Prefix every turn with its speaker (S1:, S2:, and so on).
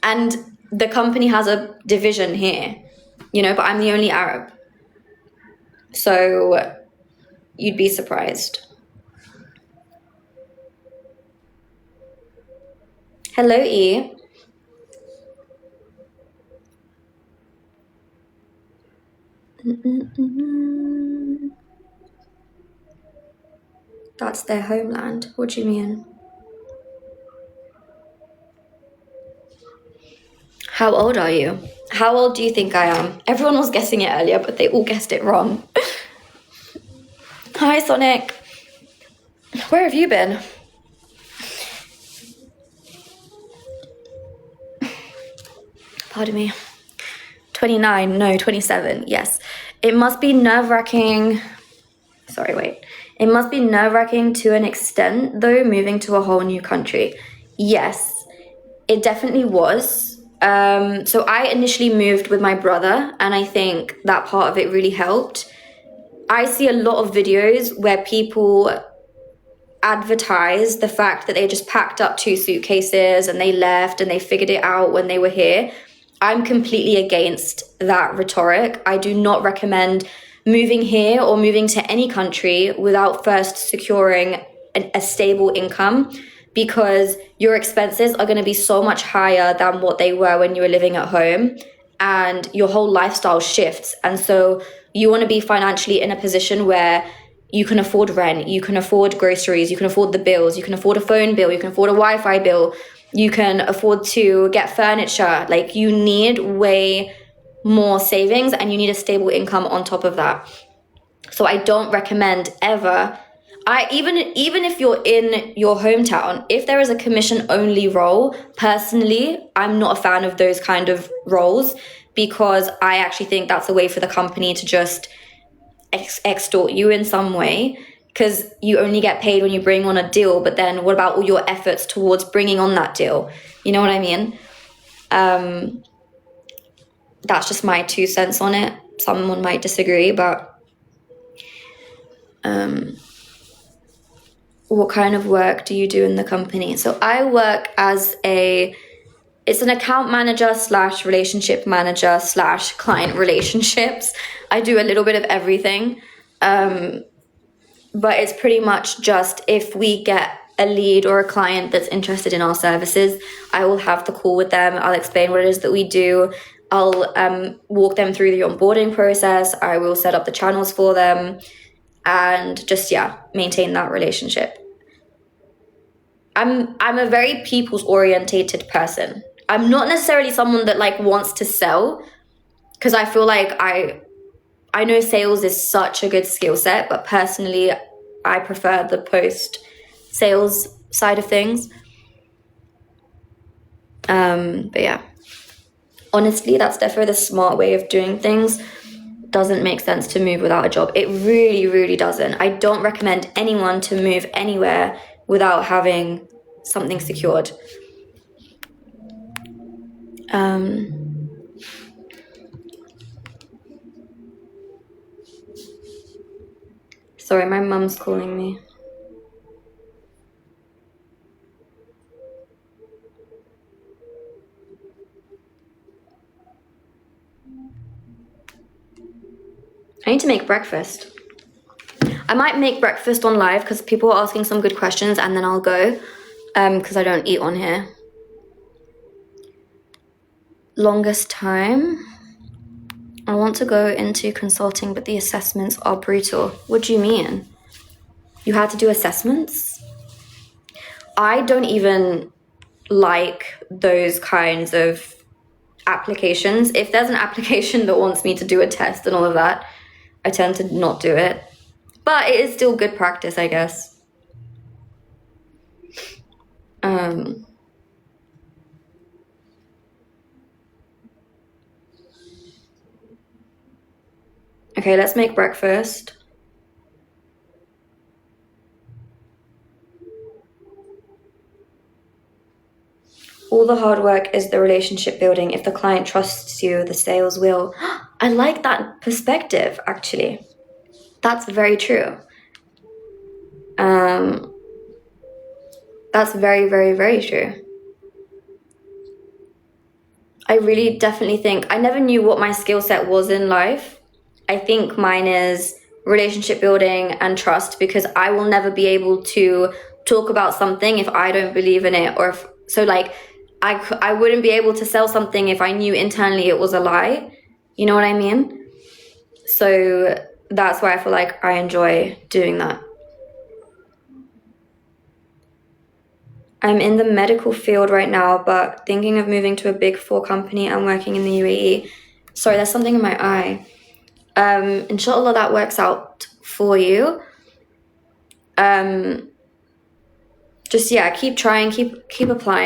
S1: And the company has a division here, you know, but I'm the only Arab. So you'd be surprised. Hello, E. That's their homeland. What do you mean? How old are you? How old do you think I am? Everyone was guessing it earlier, but they all guessed it wrong. Hi, Sonic. Where have you been? Pardon me. 29, no, 27, yes. It must be nerve-wracking. Sorry, wait. It must be nerve-wracking to an extent, though, moving to a whole new country. Yes, it definitely was. So I initially moved with my brother, and I think that part of it really helped. I see a lot of videos where people advertise the fact that they just packed up 2 suitcases and they left and they figured it out when they were here. I'm completely against that rhetoric. I do not recommend moving here or moving to any country without first securing a stable income, because your expenses are going to be so much higher than what they were when you were living at home, and your whole lifestyle shifts. And so you want to be financially in a position where you can afford rent, you can afford groceries, you can afford the bills, you can afford a phone bill, you can afford a Wi-Fi bill, you can afford to get furniture. Like, you need way more savings and you need a stable income on top of that. So I don't recommend ever. Even if you're in your hometown, if there is a commission only role, personally, I'm not a fan of those kind of roles, because I actually think that's a way for the company to just extort you in some way, because you only get paid when you bring on a deal, but then what about all your efforts towards bringing on that deal? You know what I mean? That's just my 2 cents on it. Someone might disagree, but what kind of work do you do in the company? So I work as it's an account manager / relationship manager / client relationships. I do a little bit of everything. But it's pretty much just, if we get a lead or a client that's interested in our services, I will have the call with them. I'll explain what it is that we do. I'll walk them through the onboarding process. I will set up the channels for them and just, maintain that relationship. I'm a very people's orientated person. I'm not necessarily someone that like wants to sell, because I feel like I know sales is such a good skill set, but personally, I prefer the post-sales side of things. But yeah, honestly, that's definitely the smart way of doing things. Doesn't make sense to move without a job. It really, really doesn't. I don't recommend anyone to move anywhere without having something secured. Sorry, my mum's calling me. I need to make breakfast. I might make breakfast on live because people are asking some good questions, and then I'll go, because I don't eat on here. Longest time? I want to go into consulting, but the assessments are brutal. What do you mean? You had to do assessments? I don't even like those kinds of applications. If there's an application that wants me to do a test and all of that, I tend to not do it. But it is still good practice, I guess. Okay, let's make breakfast. All the hard work is the relationship building. If the client trusts you, the sales will. I like that perspective, actually. That's very true. That's very, very, very true. I really definitely think I never knew what my skill set was in life. I think mine is relationship building and trust, because I will never be able to talk about something if I don't believe in it, or if so like I wouldn't be able to sell something if I knew internally it was a lie. You know what I mean? So that's why I feel like I enjoy doing that. I'm in the medical field right now, but thinking of moving to a big four company and working in the UAE. Sorry, there's something in my eye. Inshallah that works out for you. Just yeah, keep trying, keep applying.